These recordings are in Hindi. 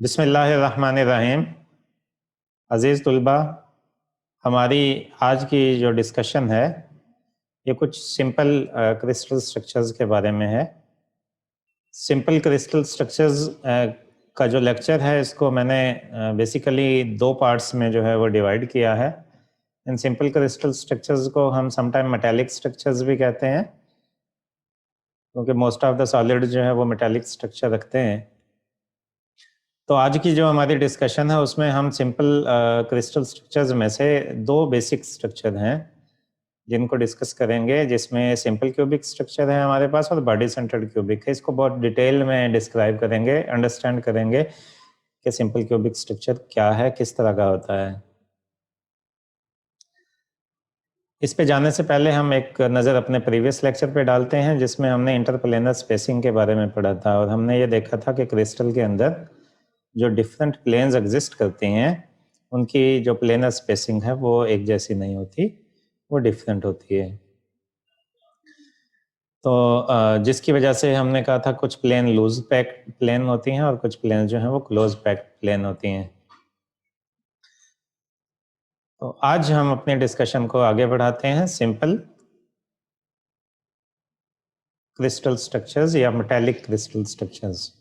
बिस्मिल्लाहिर्रहमानिर्रहीम। अज़ीज़ तुलबा, हमारी आज की जो डिस्कशन है ये कुछ सिंपल क्रिस्टल स्ट्रक्चर्स के बारे में है। सिंपल क्रिस्टल स्ट्रक्चर्स का जो लेक्चर है इसको मैंने बेसिकली दो पार्ट्स में जो है वो डिवाइड किया है। इन सिंपल क्रिस्टल स्ट्रक्चर्स को हम समटाइम मेटालिक स्ट्रक्चर्स भी कहते हैं, क्योंकि मोस्ट ऑफ द सॉलिड जो है वो मेटालिक स्ट्रक्चर रखते हैं। तो आज की जो हमारी डिस्कशन है उसमें हम सिंपल क्रिस्टल स्ट्रक्चर्स में से दो बेसिक स्ट्रक्चर हैं जिनको डिस्कस करेंगे, जिसमें सिंपल क्यूबिक स्ट्रक्चर है हमारे पास और बॉडी सेंटर्ड क्यूबिक है। इसको बहुत डिटेल में डिस्क्राइब करेंगे, अंडरस्टैंड करेंगे कि सिंपल क्यूबिक स्ट्रक्चर क्या है, किस तरह का होता है। इस पे जाने से पहले हम एक नज़र अपने प्रीवियस लेक्चर पे डालते हैं, जिसमें हमने इंटरप्लेनर स्पेसिंग के बारे में पढ़ा था और हमने ये देखा था कि क्रिस्टल के अंदर जो डिफरेंट प्लेन्स एग्जिस्ट करती हैं उनकी जो प्लेनर स्पेसिंग है वो एक जैसी नहीं होती, वो डिफरेंट होती है। तो जिसकी वजह से हमने कहा था कुछ प्लेन लूज पैक प्लेन होती हैं और कुछ प्लेन जो हैं वो क्लोज पैक प्लेन होती हैं। तो आज हम अपने डिस्कशन को आगे बढ़ाते हैं सिंपल क्रिस्टल स्ट्रक्चर्स या मेटालिक क्रिस्टल स्ट्रक्चर्स।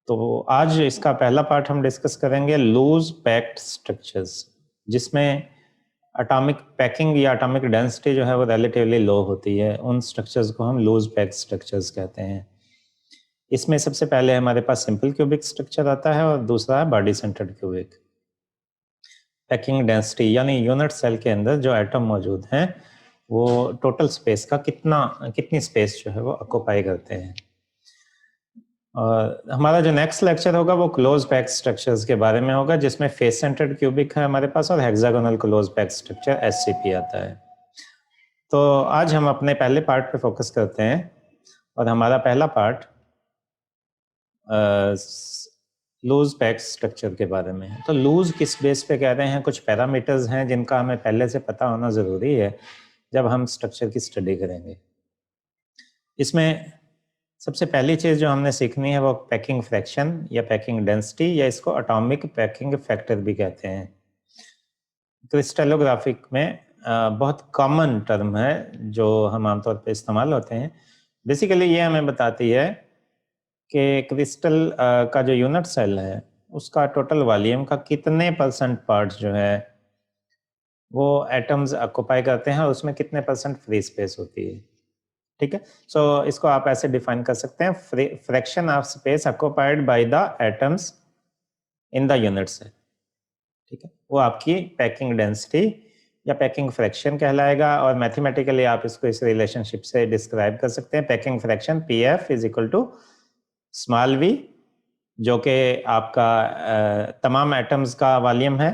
तो आज इसका पहला पार्ट हम डिस्कस करेंगे लूज पैक्ड स्ट्रक्चर्स, जिसमें एटॉमिक पैकिंग या एटॉमिक डेंसिटी जो है वो रिलेटिवली लो होती है। उन स्ट्रक्चर्स को हम लूज पैक्ड स्ट्रक्चर्स कहते हैं। इसमें सबसे पहले हमारे पास सिंपल क्यूबिक स्ट्रक्चर आता है और दूसरा है body centred cubic. Packing density यानी यूनिट सेल के अंदर जो एटम मौजूद हैं वो टोटल स्पेस का कितनी स्पेस जो है वो ऑक्यूपाई करते हैं। और हमारा जो नेक्स्ट लेक्चर होगा वो क्लोज पैक स्ट्रक्चर्स के बारे में होगा, जिसमें फेस सेंटर्ड क्यूबिक है हमारे पास और hexagonal close pack structure SCP आता है। तो आज हम अपने पहले पार्ट पे फोकस करते हैं और हमारा पहला पार्ट लूज पैक स्ट्रक्चर के बारे में है। तो लूज किस बेस पे कह रहे हैं, कुछ पैरामीटर्स हैं जिनका हमें पहले से पता होना ज़रूरी है जब हम स्ट्रक्चर की स्टडी करेंगे। इसमें सबसे पहली चीज़ जो हमने सीखनी है वो पैकिंग फ्रैक्शन या पैकिंग डेंसिटी, या इसको एटॉमिक पैकिंग फैक्टर भी कहते हैं। क्रिस्टलोग्राफिक में बहुत कॉमन टर्म है जो हम आमतौर पे इस्तेमाल होते हैं। बेसिकली ये हमें बताती है कि क्रिस्टल का जो यूनिट सेल है उसका टोटल वॉल्यूम का कितने परसेंट पार्ट्स जो है वो एटम्स ऑक्यूपाई करते हैं और उसमें कितने परसेंट फ्री स्पेस होती है। ठीक है, सो इसको आप ऐसे डिफाइन कर सकते हैं, fraction of space occupied by the atoms in the unit cell. ठीक है, वो आपकी पैकिंग डेंसिटी या पैकिंग फ्रैक्शन कहलाएगा और मैथमेटिकली आप इसको इस रिलेशनशिप से डिस्क्राइब कर सकते हैं। Packing fraction PF is equal to small V, जो कि आपका तमाम एटम्स का वॉल्यूम है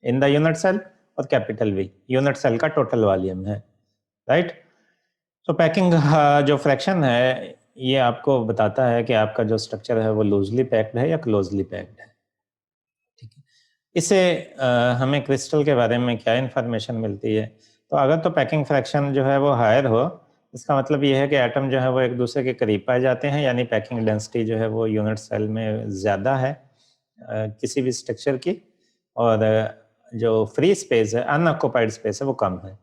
इन द यूनिट सेल, और कैपिटल वी यूनिट सेल का टोटल वॉल्यूम है। राइट, तो पैकिंग जो फ्रैक्शन है ये आपको बताता है कि आपका जो स्ट्रक्चर है वो लूजली पैक्ड है या क्लोजली पैक्ड है। ठीक है, इससे हमें क्रिस्टल के बारे में क्या इन्फॉर्मेशन मिलती है। तो अगर तो पैकिंग फ्रैक्शन जो है वो हायर हो, इसका मतलब ये है कि एटम जो है वो एक दूसरे के करीब पाए जाते हैं, यानी पैकिंग डेंसिटी जो है वो यूनिट सेल में ज़्यादा है किसी भी स्ट्रक्चर की, और जो फ्री स्पेस है, अनऑक्यूपाइड स्पेस है, वो कम है।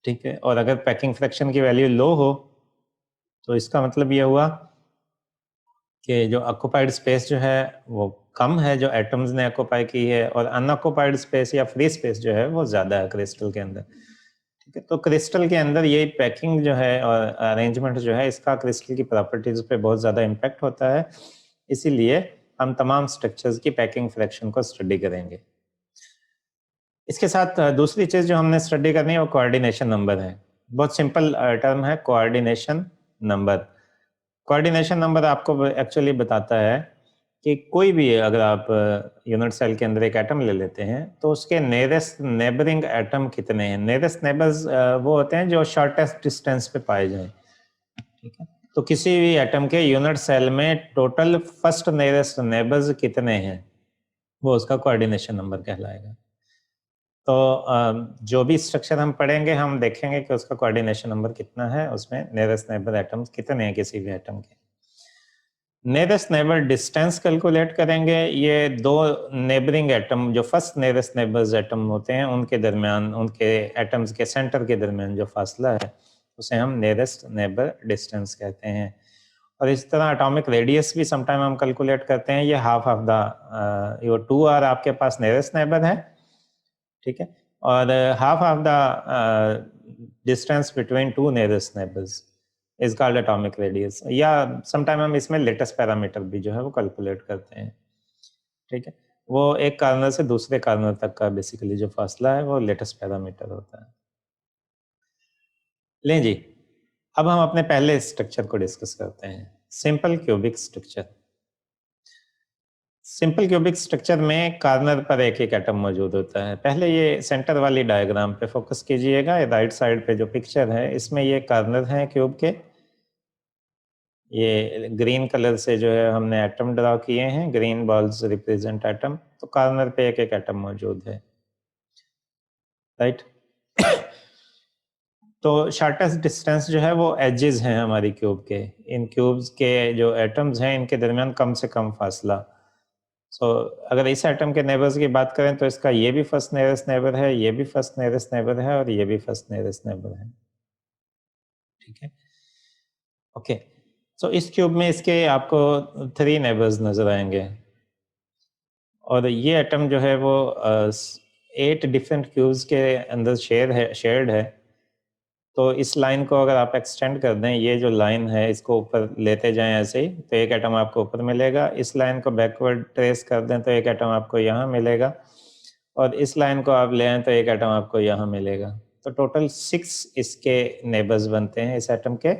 ठीक है, और अगर पैकिंग फ्रैक्शन की वैल्यू लो हो तो इसका मतलब ये हुआ कि जो ऑक्यूपाइड स्पेस जो है वो कम है जो एटम्स ने ऑक्यूपाई की है, और अनऑक्यूपाइड स्पेस या फ्री स्पेस जो है वो ज़्यादा है क्रिस्टल के अंदर। ठीक है, तो क्रिस्टल के अंदर ये पैकिंग जो है और अरेंजमेंट जो है इसका क्रिस्टल की प्रॉपर्टीज पे बहुत ज़्यादा इम्पैक्ट होता है। इसीलिए हम तमाम स्ट्रक्चर्स की पैकिंग फ्रैक्शन को स्टडी करेंगे। इसके साथ दूसरी चीज़ जो हमने स्टडी करनी है वो कोऑर्डिनेशन नंबर है। बहुत सिंपल टर्म है कोऑर्डिनेशन नंबर। कोऑर्डिनेशन नंबर आपको एक्चुअली बताता है कि कोई भी अगर आप यूनिट सेल के अंदर एक एटम ले लेते हैं तो उसके नियरेस्ट नेबरिंग एटम कितने हैं। नियरेस्ट नेबर्स वो होते हैं जो शॉर्टेस्ट डिस्टेंस पे पाए जाएं। ठीक है, तो किसी भी एटम के यूनिट सेल में टोटल फर्स्ट नियरेस्ट नेबर्स कितने हैं वो उसका कोऑर्डिनेशन नंबर कहलाएगा। तो जो भी स्ट्रक्चर हम पढ़ेंगे हम देखेंगे कि उसका कोऑर्डिनेशन नंबर कितना है, उसमें नियरेस्ट नेबर एटम्स कितने हैं किसी भी एटम के। नियरेस्ट नेबर डिस्टेंस कैलकुलेट करेंगे, ये दो नेबरिंग एटम जो फर्स्ट नियरेस्ट नेबर्स एटम होते हैं उनके दरमियान, उनके एटम्स के सेंटर के दरमियान जो फासला है उसे हम नियरेस्ट नेबर डिस्टेंस कहते हैं। और इस तरह एटॉमिक रेडियस भी समटाइम हम कैलकुलेट करते हैं। ये half of the yo 2r आपके पास नियरेस्ट नेबर है, ठीक है, और half of the distance between two nearest neighbours is called atomic radius. या समटाइम हम इसमें लेटेस्ट पैरामीटर भी जो है वो कैलकुलेट करते हैं, ठीक है। वो एक कार्नर से दूसरे कार्नर तक का बेसिकली जो फासला है वो लेटेस्ट पैरामीटर होता है। लें जी, अब हम अपने पहले स्ट्रक्चर को डिस्कस करते हैं, simple cubic structure. Simple cubic structure में कार्नर पर एक एक एटम मौजूद होता है। पहले ये सेंटर वाली डायग्राम पे फोकस कीजिएगा। राइट साइड पे जो पिक्चर है इसमें ये कार्नर हैं क्यूब के, ये ग्रीन कलर से जो है हमने एटम ड्रा किए हैं, ग्रीन बॉल्स रिप्रेजेंट एटम। तो कार्नर पे एक एक एटम मौजूद है, राइट। तो शार्टेस्ट डिस्टेंस जो है वो एजेस हैं हमारी क्यूब के। इन क्यूब्स के जो एटम्स हैं इनके दरमियान कम से कम फासला। अगर इस एटम के नेबर्स की बात करें तो इसका ये भी फर्स्ट नियरेस्ट नेबर है, ये भी फर्स्ट नियरेस्ट नेबर है और ये भी फर्स्ट नियरेस्ट नेबर है, ठीक है, ओके। सो इस क्यूब में इसके आपको 3 नेबर्स नजर आएंगे और ये एटम जो है वो 8 डिफरेंट क्यूब्स के अंदर शेयर्ड है। तो इस लाइन को अगर आप एक्सटेंड कर दें, ये जो लाइन है इसको ऊपर लेते जाएं ऐसे ही, तो एक एटम आपको ऊपर मिलेगा। इस लाइन को बैकवर्ड ट्रेस कर दें तो एक एटम आपको यहाँ मिलेगा, और इस लाइन को आप ले आएँ तो एक एटम आपको यहाँ मिलेगा। तो टोटल 6 इसके नेबर्स बनते हैं इस एटम के,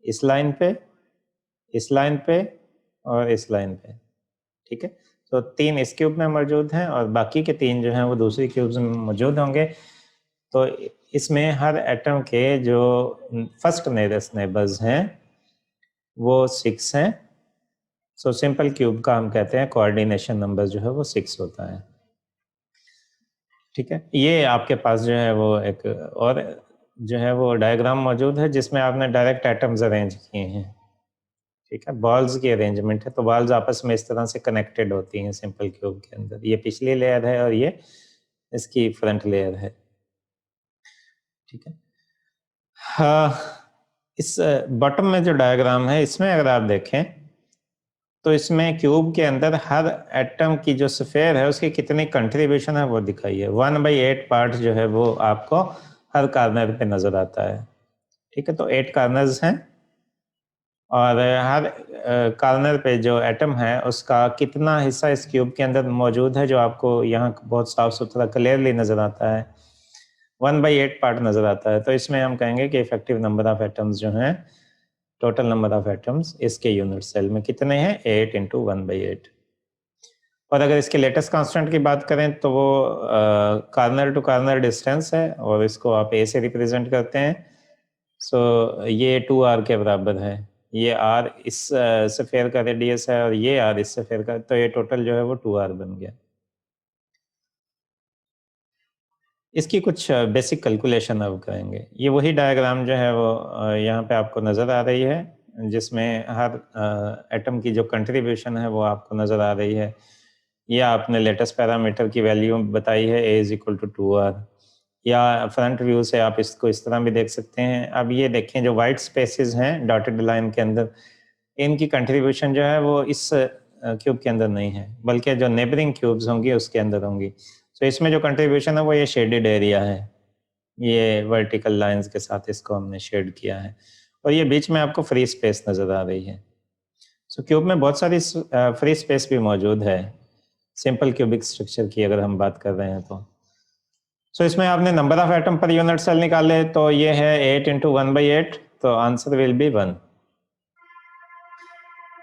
इस लाइन पे, इस लाइन पे और इस लाइन पे, ठीक है। तो 3 इस क्यूब में मौजूद हैं और बाकी के 3 जो हैं वो दूसरी क्यूब्स में मौजूद होंगे। तो इसमें हर एटम के जो फर्स्ट नियरेस्ट नेबर्स हैं वो 6 हैं। सो सिंपल क्यूब का हम कहते हैं कोऑर्डिनेशन नंबर जो है वो 6 होता है, ठीक है। ये आपके पास जो है वो एक और जो है वो डायग्राम मौजूद है जिसमें आपने डायरेक्ट एटम्स अरेंज किए हैं, ठीक है। बॉल्स की अरेंजमेंट है, तो बॉल्स आपस में इस तरह से कनेक्टेड होती हैं सिंपल क्यूब के अंदर। ये पिछली लेयर है और ये इसकी फ्रंट लेयर है, ठीक है। हाँ, इस बॉटम में जो डायग्राम है इसमें अगर आप देखें तो इसमें क्यूब के अंदर हर एटम की जो स्फेयर है उसकी कितनी कंट्रीब्यूशन है वो दिखाई है। 1/8 पार्ट जो है वो आपको हर कार्नर पे नजर आता है, ठीक है। तो 8 कार्नर्स हैं और हर कार्नर पे जो एटम है उसका कितना हिस्सा इस क्यूब के अंदर मौजूद है जो आपको यहाँ बहुत साफ सुथरा क्लियरली नजर आता है, 1/8 पार्ट नजर आता है। तो इसमें हम कहेंगे कि इफेक्टिव नंबर ऑफ एटम्स जो हैं, टोटल नंबर ऑफ एटम्स इसके यूनिट सेल में कितने हैं, 8 × 1/8। और अगर इसके लेटेस्ट कांस्टेंट की बात करें तो वो कार्नर टू कार्नर डिस्टेंस है और इसको आप ए से रिप्रेजेंट करते हैं। सो ये 2r के बराबर है। ये r इस स्फीयर का रेडियस है और ये r इस स्फीयर का, तो ये टोटल जो है वो 2r बन गया। इसकी कुछ बेसिक कैलकुलेशन अब करेंगे। ये वही डायग्राम जो है वो यहाँ पे आपको नज़र आ रही है जिसमें हर एटम की जो कंट्रीब्यूशन है वो आपको नज़र आ रही है। या आपने लेटेस्ट पैरामीटर की वैल्यू बताई है a = 2r, या फ्रंट व्यू से आप इसको इस तरह भी देख सकते हैं। अब ये देखें जो वाइट स्पेसेस हैं डॉटेड लाइन के अंदर, इनकी कंट्रीब्यूशन जो है वो इस क्यूब के अंदर नहीं है बल्कि जो नेबरिंग क्यूब्स होंगी उसके अंदर होंगी। तो इसमें जो कंट्रीब्यूशन है वो ये शेडेड एरिया है, ये वर्टिकल लाइंस के साथ इसको हमने शेड किया है और ये बीच में आपको फ्री स्पेस नज़र आ रही है। सो क्यूब में बहुत सारी फ्री स्पेस भी मौजूद है सिंपल क्यूबिक स्ट्रक्चर की अगर हम बात कर रहे हैं तो। सो इसमें आपने number of atom per unit cell निकाले तो ये है 8 × 1/8, तो आंसर विल बी 1।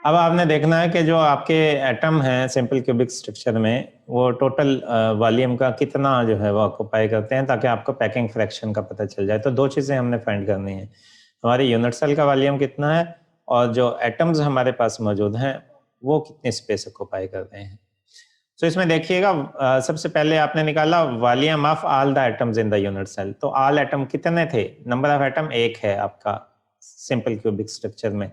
अब आपने देखना है कि जो आपके एटम हैं सिंपल क्यूबिक स्ट्रक्चर में वो टोटल वॉल्यूम का कितना जो है वो ऑक्यूपाई करते हैं, ताकि आपको पैकिंग फ्रैक्शन का पता चल जाए। तो 2 चीज़ें हमने फाइंड करनी है, हमारी यूनिट सेल का वॉल्यूम कितना है और जो एटम्स हमारे पास मौजूद हैं वो कितनी स्पेस ऑक्यूपाई कर रहे हैं। तो इसमें देखिएगा सबसे पहले आपने निकाला volume of all the atoms in the unit cell. तो ऑल एटम कितने थे, नंबर ऑफ एटम 1 है आपका सिंपल क्यूबिक स्ट्रक्चर में।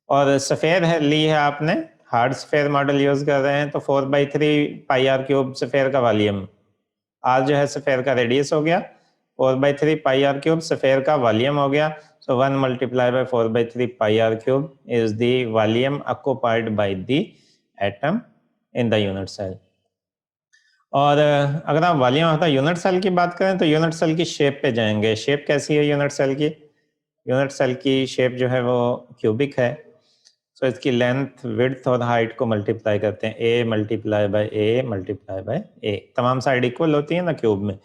और सफ़ेयर है ली है आपने, हार्ड स्फेयर मॉडल यूज़ कर रहे हैं, तो 4/3 पाई आर क्यूब सफ़ेयर का वॉल्यूम, आर जो है सफ़ेयर का रेडियस हो गया, 4/3 पाई आर क्यूब सफ़ेयर का वॉल्यूम हो गया। So 1 multiplied by 4/3 pi r cube is the volume occupied by the atom in the unit cell. और अगर आप volume of the unit cell की बात करें तो यूनिट सेल की शेप पे जाएंगे। शेप कैसी है यूनिट सेल की? यूनिट सेल की शेप जो है वो क्यूबिक है। सो इसकी लेंथ, विड्थ और हाइट को मल्टीप्लाई करते हैं, a multiply by a multiply by a। तमाम साइड इक्वल होती है ना क्यूब में।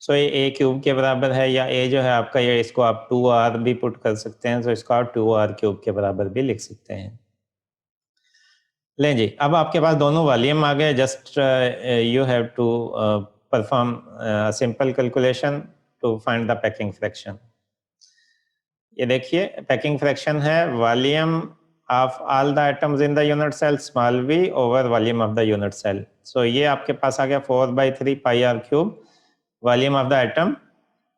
सो ये a क्यूब के बराबर है, या a जो है आपका, ये इसको आप 2r भी पुट कर सकते हैं, तो इसको आप 2r क्यूब के बराबर भी लिख सकते हैं। लें जी, अब आपके पास दोनों वॉल्यूम आ गए। Just you have to perform simple calculation to find the packing fraction. ये देखिए पैकिंग फ्रैक्शन है volume of all the atoms in the unit cell small v over volume of the unit cell. So ये आपके पास आ गया 4/3 pi r cube volume of the atom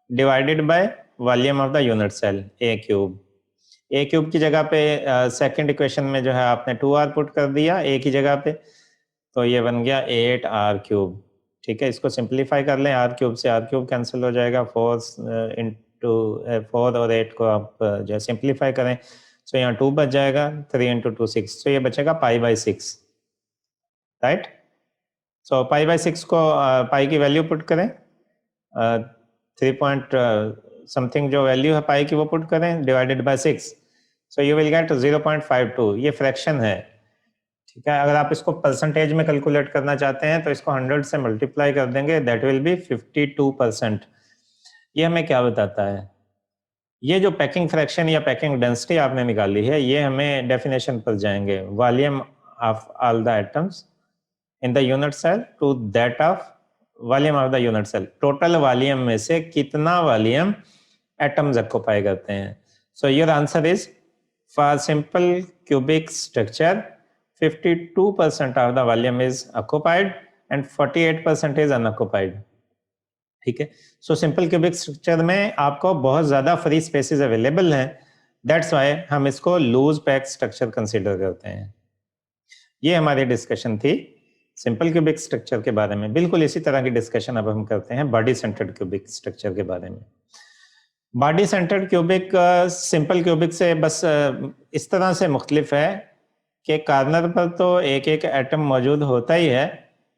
divided by volume of the unit cell a cube. A cube की जगह पे सेकंड इक्वेशन में जो है आपने 2r पुट कर दिया ए की जगह पे, तो ये बन गया 8r क्यूब। ठीक है, इसको सिंप्लीफाई कर लें, r क्यूब से r क्यूब कैंसिल हो जाएगा, 4 इंटू 4 और 8 को आप जो है सिंप्लीफाई करें, तो यहाँ 2 बच जाएगा, 3 इंटू 2 6, तो ये बचेगा पाई/6, राइट। सो पाई/6 को पाई की वैल्यू पुट करें, 3 पॉइंट समथिंग जो वैल्यू है पाई की वो पुट करें, divided by 6, so you will get 0.52। ये फ्रैक्शन है, ठीक है। अगर आप इसको परसेंटेज में कैलकुलेट करना चाहते हैं तो इसको 100 से मल्टीप्लाई कर देंगे, दैट विल बी 52%। ये हमें क्या बताता है? ये जो पैकिंग फ्रैक्शन या पैकिंग डेंसिटी आपने निकाली है, ये हमें डेफिनेशन पर जाएंगे, volume of all the atoms in the unit cell to that of volume of the unit cell. Total volume में से कितना वॉल्यूम एटम्स ऑक्यूपाई करते हैं। So your answer is for simple cubic structure 52% of the volume is occupied and 48% is unoccupied। ठीक है, सो सिंपल क्यूबिक स्ट्रक्चर में आपको बहुत ज्यादा फ्री स्पेसेस अवेलेबल हैं, दैट्स व्हाई हम इसको लूज पैक स्ट्रक्चर कंसीडर करते हैं। ये हमारी डिस्कशन थी सिंपल क्यूबिक स्ट्रक्चर के बारे में। बिल्कुल इसी तरह की डिस्कशन अब हम करते हैं बॉडी सेंटर्ड क्यूबिक स्ट्रक्चर के बारे में। Body centred cubic simple cubic से बस इस तरह से मुख्तलिफ है कि कार्नर पर तो एक एक एटम मौजूद होता ही है,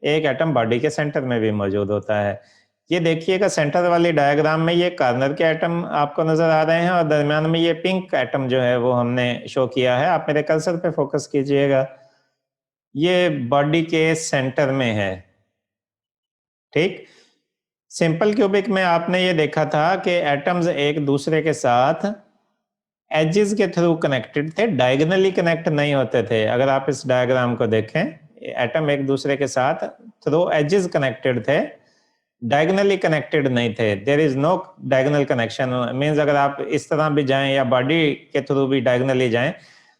एक एटम बॉडी के सेंटर में भी मौजूद होता है। ये देखिएगा सेंटर वाली डायग्राम में ये कार्नर के एटम आपको नजर आ रहे हैं, और दरमियान में ये पिंक एटम जो है वो हमने शो किया है। आप मेरे कर्सर पे फोकस कीजिएगा, ये बॉडी के सेंटर में है। ठीक, सिंपल क्यूबिक में आपने ये देखा था कि एटम्स एक दूसरे के साथ एजेस के थ्रू कनेक्टेड थे, डायगोनली कनेक्ट नहीं होते थे। अगर आप इस डायग्राम को देखें, एटम एक दूसरे के साथ थ्रू एजेस कनेक्टेड थे, डायगोनली कनेक्टेड नहीं थे। There is no diagonal connection, means अगर आप इस तरह भी जाएं या बॉडी के थ्रू भी डायगोनली जाएं,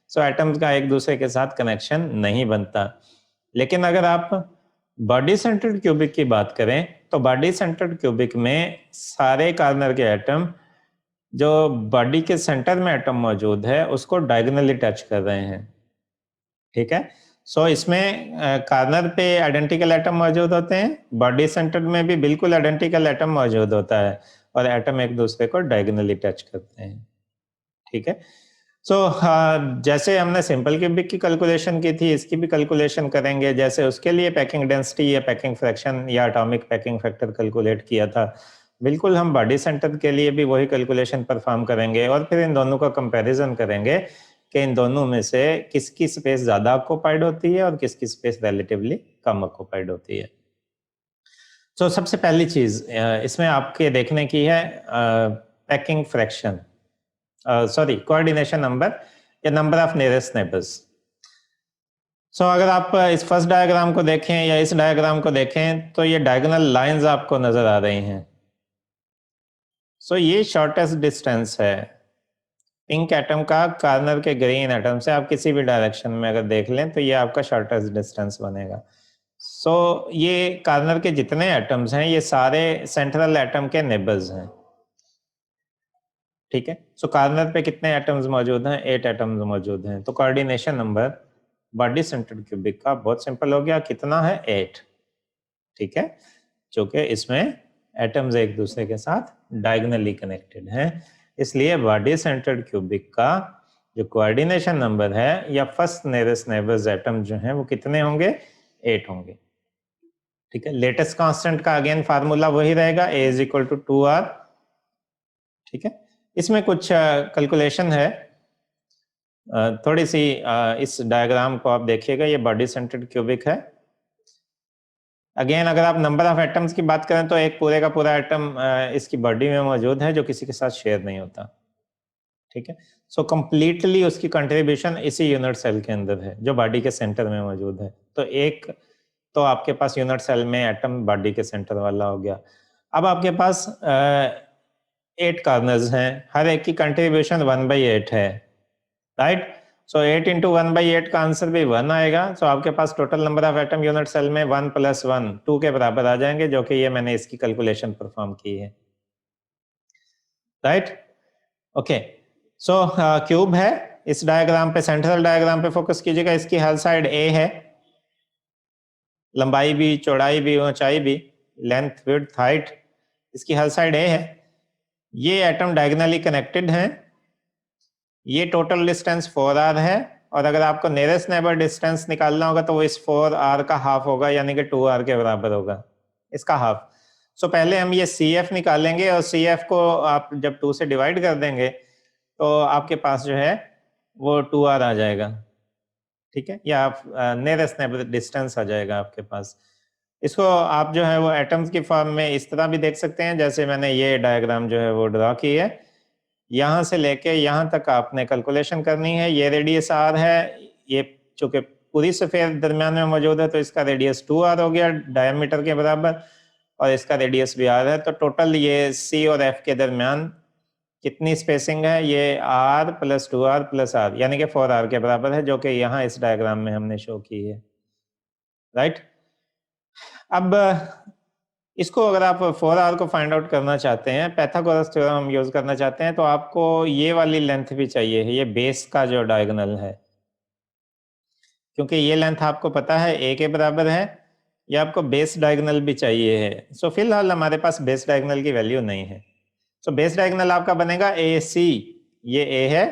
सो एटम्स का एक दूसरे के साथ कनेक्शन नहीं बनता। लेकिन अगर आप बॉडी सेंटर्ड क्यूबिक की बात करें तो बॉडी सेंटर्ड क्यूबिक में सारे कार्नर के एटम जो बॉडी के सेंटर में एटम मौजूद है उसको डायगोनली टच कर रहे हैं। ठीक है, सो इसमें कार्नर पे आइडेंटिकल एटम मौजूद होते हैं, बॉडी सेंटर में भी बिल्कुल आइडेंटिकल एटम मौजूद होता है, और एटम एक दूसरे को डायगोनली टच करते हैं। ठीक है, सो जैसे हमने सिंपल क्यूबिक की कैलकुलेशन की थी, इसकी भी कैलकुलेशन करेंगे। जैसे उसके लिए पैकिंग डेंसिटी या पैकिंग फ्रैक्शन या एटॉमिक पैकिंग फैक्टर कैलकुलेट किया था, बिल्कुल हम बॉडी सेंटर के लिए भी वही कैलकुलेशन परफॉर्म करेंगे, और फिर इन दोनों का कंपैरिजन करेंगे कि इन दोनों में से किसकी स्पेस ज्यादा ऑक्यूपाइड होती है और किसकी स्पेस रिलेटिवली कम ऑक्यूपाइड होती है। तो सबसे पहली चीज इसमें आपके देखने की है packing fraction, sorry coordination number या नंबर ऑफ नियरेस्ट नेबर्स। सो अगर आप इस फर्स्ट डायग्राम को देखें या इस डायग्राम को देखें तो ये डायगोनल लाइंस आपको नजर आ रही हैं। सो ये शॉर्टेस्ट डिस्टेंस है पिंक एटम का कार्नर के ग्रीन एटम से। आप किसी भी डायरेक्शन में अगर देख लें तो ये आपका शॉर्टेस्ट डिस्टेंस बनेगा। सो ये कार्नर के जितने एटम्स हैं ये सारे सेंट्रल एटम के नेबर्स हैं। ठीक है। सो कार्नर पे कितने एटम्स मौजूद हैं? 8 एटम्स मौजूद हैं। तो coordination number body centred cubic का बहुत सिंपल हो गया, कितना है? 8। ठीक है, क्योंकि इसमें एटम्स एक दूसरे के साथ डायगोनली कनेक्टेड हैं, इसलिए बॉडी सेंटर्ड क्यूबिक का जो कोऑर्डिनेशन नंबर है या फर्स्ट नियरेस्ट नेबर्स एटम जो हैं वो कितने होंगे? 8 होंगे। ठीक है, लेटेस्ट कांस्टेंट का अगेन फार्मूला वही रहेगा, A is equal to 2R। ठीक है, इसमें कुछ कैलकुलेशन है, थोड़ी सी इस डायग्राम को आप देखिएगा, ये बॉडी सेंटर्ड क्यूबिक है। अगेन अगर आप नंबर ऑफ एटम्स की बात करें तो एक पूरे का पूरा एटम इसकी बॉडी में मौजूद है जो किसी के साथ शेयर नहीं होता। ठीक है, सो कंप्लीटली उसकी कंट्रीब्यूशन इसी यूनिट सेल के अंदर है जो बॉडी के सेंटर में मौजूद है। तो एक तो आपके पास यूनिट सेल में एटम बॉडी के सेंटर वाला हो गया। अब आपके पास 8 कार्नर्स हैं, हर एक की कंट्रीब्यूशन 1/8 है, राइट। सो 8 इंटू 1/8 का आंसर भी 1 आएगा। सो आपके पास total number of atom unit cell में 1 + 1 2 के बराबर आ जाएंगे, जो कि ये मैंने इसकी कैलकुलेशन परफॉर्म की है, राइट। ओके, सो क्यूब है, इस डायग्राम पे, सेंट्रल डायग्राम पे फोकस कीजिएगा। इसकी हर साइड ए है, लंबाई भी, चौड़ाई भी, ऊंचाई भी, लेंथ, विड्थ, हाइट, इसकी हर साइड ए है। ये एटम डायगोनली कनेक्टेड हैं। ये टोटल डिस्टेंस 4r है, और अगर आपको नियरेस्ट नेबर डिस्टेंस निकालना होगा तो वो इस 4r का हाफ होगा, यानी कि 2r के बराबर होगा, इसका हाफ। सो पहले हम ये CF निकालेंगे, और CF को आप जब 2 से डिवाइड कर देंगे तो आपके पास जो है वो 2r आ जाएगा। ठीक है, या आप नियरेस्ट नेबर डिस्टेंस आ जाएगा आपके पास। इसको आप जो है वो एटम्स की फॉर्म में इस तरह भी देख सकते हैं, जैसे मैंने ये डायग्राम जो है वो ड्रॉ की है। यहाँ से लेके यहाँ तक आपने कैलकुलेशन करनी है। ये रेडियस r है, ये चूंकि पूरी सफेद दरमियान में मौजूद है तो इसका रेडियस 2r हो गया, डायमीटर के बराबर, और इसका रेडियस भी r है। तो टोटल ये C और F के दरमियान कितनी स्पेसिंग है? ये r + 2r + r, यानी कि 4r के बराबर है, जो कि यहाँ इस डायग्राम में हमने शो की है, राइट। अब इसको अगर आप 4r को फाइंड आउट करना चाहते हैं, पाइथागोरस थ्योरम हम यूज करना चाहते हैं, तो आपको ये वाली लेंथ भी चाहिए है, ये बेस का जो डायगोनल है, क्योंकि ये लेंथ आपको पता है a के बराबर है। ये आपको बेस डायगोनल भी चाहिए है। सो फिलहाल हमारे पास बेस डायगोनल की वैल्यू नहीं है। सो बेस डायगोनल आपका बनेगा AC, ये A है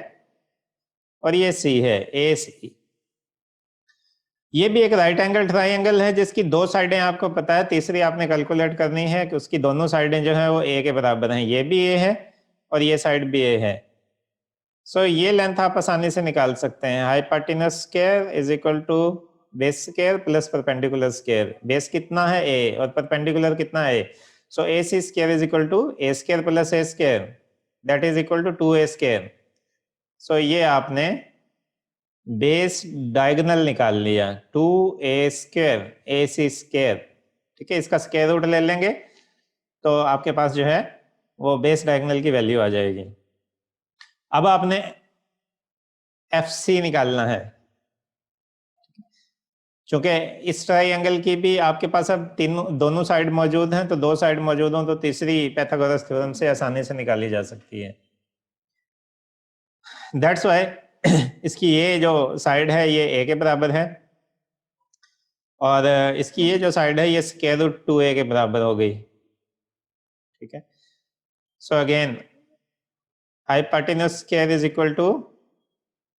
और ये C है, AC। ये भी एक राइट एंगल ट्राइंगल है जिसकी 2 साइडें आपको पता है, तीसरी आपने कैलकुलेट करनी है कि उसकी दोनों साइडें जो है वो A के बराबर हैं। ये भी A है और ये साइड भी A है। सो ये लेंथ आप आसानी से निकाल सकते हैं। Hypotenuse square is equal to base square plus perpendicular square. Base कितना है? A, और परपेंडिकुलर कितना है? So AC square is equal to A square plus A square, that is equal to 2A square. So ये आपने बेस डायगोनल निकाल लिया, 2A स्क्वायर AC स्क्वायर। ठीक है, इसका स्क्वायर रूट ले लेंगे तो आपके पास जो है वो बेस डायगोनल की वैल्यू आ जाएगी। अब आपने FC निकालना है, क्योंकि इस ट्राइंगल की भी आपके पास अब दोनों साइड मौजूद हैं, तो 2 साइड मौजूद हों तो तीसरी पाइथागोरस थ्योरम से आसानी से निकाली जा सकती है। दैट्स व्हाई इसकी ये जो साइड है ये A के बराबर है, और इसकी ये जो साइड है ये स्क्वायर रूट 2A के बराबर हो गई। ठीक है, so again hypotenuse square is equal to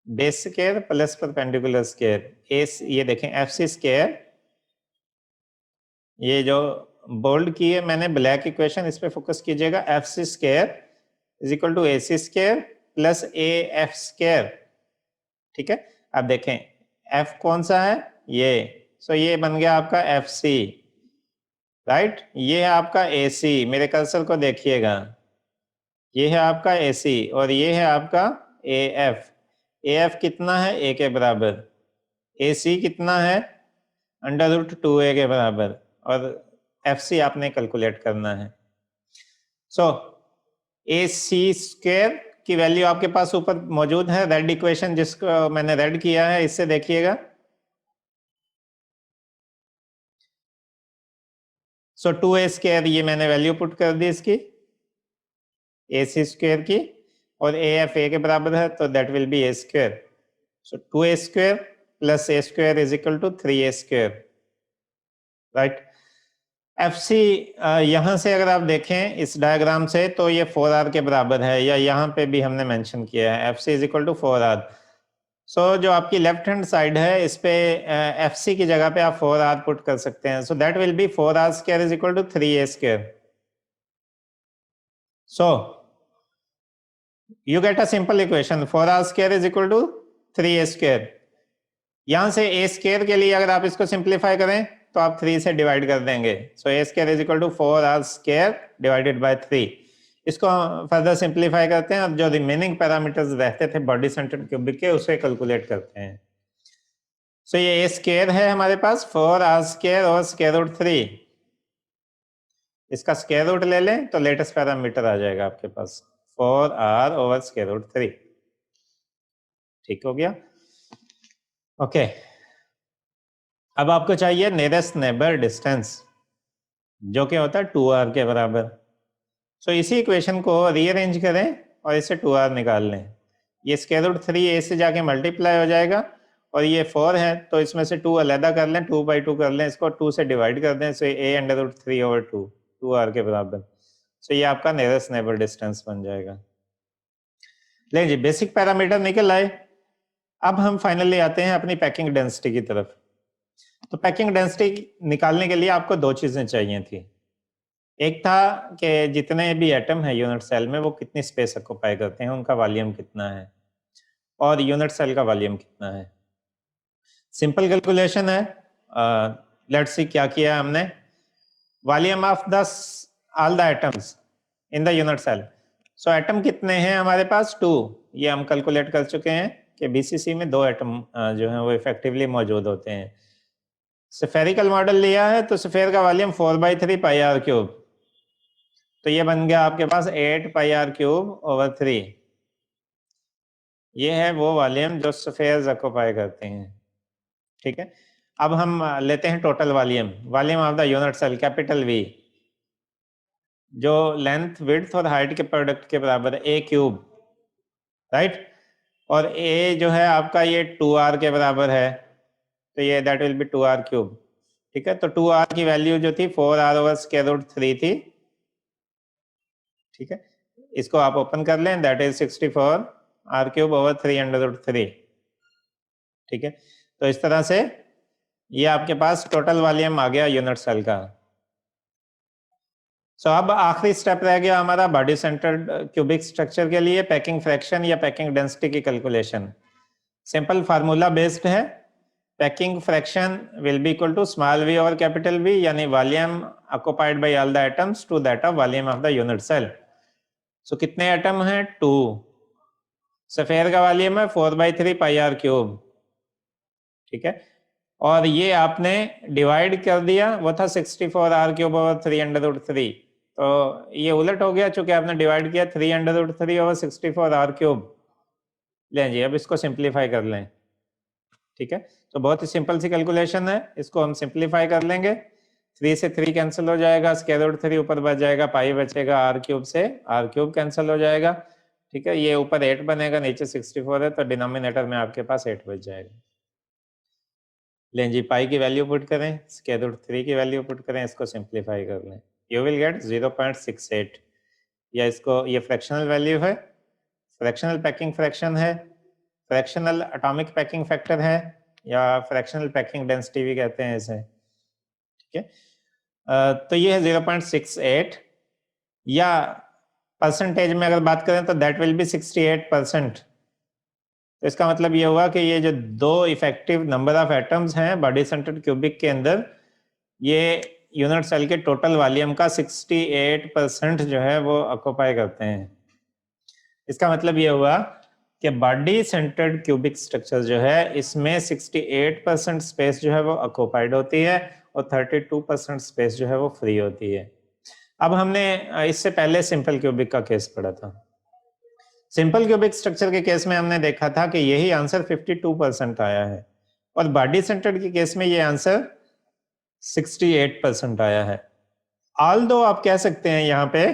base square plus perpendicular square. ये देखें FC स्क्वायर, ये जो बोल्ड की है मैंने ब्लैक इक्वेशन, इस पे फोकस कीजिएगा। FC square is equal to AC square plus AF square. ठीक है, अब देखें F कौन सा है? ये। सो ये बन गया आपका FC, राइट। ये है आपका AC, मेरे कर्सर को देखिएगा, ये है आपका AC और ये है आपका AF। AF कितना है? A के बराबर। AC कितना है? √2A के बराबर, और FC आपने कैलकुलेट करना है। सो AC स्क्वायर की वैल्यू आपके पास ऊपर मौजूद है, रेड इक्वेशन जिसको मैंने रेड किया है, इससे देखिएगा। सो 2A स्क्वायर, ये मैंने वैल्यू पुट कर दी इसकी AC स्क्वायर की, और ए एफ ए के बराबर है, तो that will be a square. So 2a square plus a square is equal to 3a square, right. F C यहाँ से अगर आप देखें इस डायग्राम से तो ये 4r के बराबर है, या यहाँ पे भी हमने मेंशन किया है F C is equal to 4r। So जो आपकी लेफ्ट हैंड साइड है इस पे एफ सी की जगह पे आप 4r पुट कर सकते हैं। So that will be 4r square is equal to 3a square. So you get a simple equation 4r square is equal to 3a square। यहां से a square के लिए अगर आप इसको सिंप्लीफाई करें तो आप 3 से डिवाइड कर देंगे। सो a square is equal to 4r square divided by 3। इसको फर्दर सिंप्लीफाई करते हैं और जो रिमेनिंग पैरामीटर्स रहते थे बॉडी सेंटर्ड क्यूबिक के उसे कैलकुलेट करते हैं। सो ये a स्क्वायर है हमारे पास 4r स्क्वायर और स्क्वायर रूट 3, इसका स्क्वायर रूट ले लें तो लेटेस्ट पैरामीटर आ जाएगा आपके पास 4r ओवर स्क्वायर रूट 3। ठीक हो गया, ओके। अब आपको चाहिए नियरेस्ट नेबर डिस्टेंस, जो कि होता है 2r के बराबर। सो इसी इक्वेशन को रीअरेंज करें और इसे 2r निकाल लें। ये स्क्वायर रूट 3 a से जाके मल्टीप्लाई हो जाएगा और ये 4 है तो इसमें से 2 अलहदा कर लें, 2/2 कर लें, इसको 2 से डिवाइड कर दें। So a under root 3 over 2 2r के बराबर। सो ये आपका नियरेस्ट नेबर डिस्टेंस बन जाएगा। ले जी, बेसिक पैरामीटर निकल आए। अब हम फाइनली आते हैं अपनी पैकिंग डेंसिटी की तरफ। तो पैकिंग डेंसिटी निकालने के लिए आपको दो चीजें चाहिए थी। एक था कि जितने भी एटम है यूनिट सेल में वो कितनी स्पेस ऑक्यूपाई करते हैं, उनका वॉल्यूम कितना है, और यूनिट सेल का वॉल्यूम कितना है। सिंपल कैलकुलेशन है। लेट्स सी क्या किया हमने। Volume of the all the atoms in the unit cell. So atom कितने हैं हमारे पास? 2। ये हम कैलकुलेट कर चुके हैं कि बीसीसी में 2 एटम जो हैं वो इफेक्टिवली मौजूद होते हैं। स्फेरिकल मॉडल लिया है तो स्फेयर का वॉल्यूम 4/3 पाई आर क्यूब, तो ये बन गया आपके पास 8 पाई आर क्यूब ओवर 3। ये है वो वॉल्यूम जो स्फेयर्स ऑक्यूपाई करते हैं। ठीक है, अब हम लेते हैं total volume, volume of the unit cell capital V, जो लेंथ विड्थ और हाइट के प्रोडक्ट के बराबर है, ए क्यूब, राइट। और ए जो है आपका ये 2r के बराबर है, तो ये that will B 2r cube. ठीक है, तो 2r की वैल्यू जो थी 4r ओवर स्क्वायर रूट 3 थी। ठीक है, इसको आप ओपन कर लें, that is 64r cube over 3 under root 3। ठीक है, तो इस तरह से ये आपके पास टोटल वॉल्यूम आ गया यूनिट सेल का। सो अब आखिरी स्टेप रह गया हमारा बॉडी सेंटर्ड क्यूबिक स्ट्रक्चर के लिए पैकिंग फ्रैक्शन या पैकिंग डेंसिटी की कैलकुलेशन। सिंपल फार्मूला बेस्ड है। Packing fraction will be equal to small v और कैपिटल V, यानी volume occupied by all the atoms to that of volume of the unit cell. So कितने एटम हैं? 2। सफेयर का वॉल्यूम है 4/3 पाई आर क्यूब। ठीक है, और ये आपने डिवाइड कर दिया, वो था 64r cube over 3 under root 3। तो ये उलट हो गया चूंकि आपने डिवाइड किया 3 under root 3 over 64r cube. लें जी, अब इसको सिंप्लीफाई कर लें। ठीक है, तो बहुत ही सिंपल सी कैलकुलेशन है, इसको हम सिंप्लीफाई कर लेंगे। 3 से 3 कैंसिल हो जाएगा, स्क्वायर रूट 3 ऊपर बच जाएगा, पाई बचेगा, r क्यूब से r क्यूब कैंसिल हो जाएगा। ठीक है, ये ऊपर 8 बनेगा, नीचे 64 है, तो डिनोमिनेटर में आपके पास 8 बच जाएगा। लें जी, पाई की वैल्यू पुट करें, स्क्वायर रूट 3 की वैल्यू पुट करें, इसको सिंप्लीफाई कर लें, यू विल गेट 0.68। या इसको, ये फ्रैक्शनल वैल्यू है, फ्रैक्शनल पैकिंग फ्रैक्शन है, फ्रैक्शनल एटॉमिक पैकिंग फैक्टर है, या फ्रैक्शनल पैकिंग डेंसिटी भी कहते हैं इसे। ठीक है, तो ये है 0.68, या परसेंटेज में अगर बात करें तो दैट विल बी 68%। तो इसका मतलब ये हुआ कि ये जो 2 इफेक्टिव नंबर ऑफ एटम्स हैं बॉडी सेंटर्ड क्यूबिक के अंदर, ये यूनिट सेल के टोटल वॉल्यूम का 68% जो है वो ऑक्युपाई करते हैं। इसका मतलब ये हुआ कि बॉडी सेंटर्ड क्यूबिक स्ट्रक्चर जो है इसमें 68% स्पेस जो है वो ऑक्युपाइड होती है और 32% स्पेस जो है वो फ्री होती है। अब हमने इससे पहले सिंपल क्यूबिक का केस पढ़ा था। सिंपल क्यूबिक स्ट्रक्चर के केस में हमने देखा था कि यही आंसर 52% आया है, और बॉडी सेंटर्ड के केस में ये आंसर 68% आया है। ऑल्दो आप कह सकते हैं यहाँ पे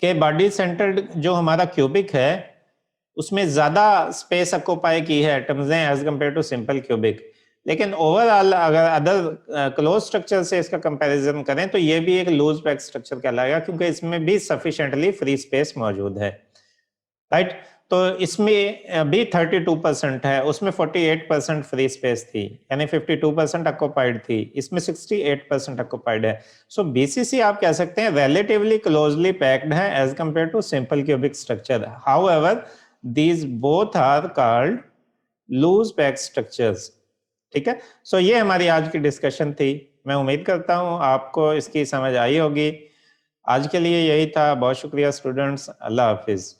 कि बॉडी सेंटर्ड जो हमारा क्यूबिक है उसमें ज्यादा स्पेस ऑक्यूपाई की है एटम्स ने as compare to simple cubic, लेकिन ओवरऑल अगर अदर क्लोज स्ट्रक्चर से इसका कंपैरिजन करें तो ये भी एक लूज पैक स्ट्रक्चर कहलाएगा, क्योंकि इसमें भी सफिशिएंटली फ्री स्पेस मौजूद है, राइट। तो इसमें भी 32% है, उसमें 48% फ्री स्पेस थी, यानी 52% ऑक्यूपाइड थी, इसमें 68% ऑक्यूपाइड है। सो बीसीसी आप कह सकते हैं रिलेटिवली क्लोजली पैक्ड है as compare to simple cubic structure. However these both are called loose pack structures, ठीक है। सो ये हमारी आज की डिस्कशन थी। मैं उम्मीद करता हूं आपको इसकी समझ आई होगी। आज के लिए यही था। बहुत शुक्रिया स्टूडेंट्स। अल्लाह हाफिज।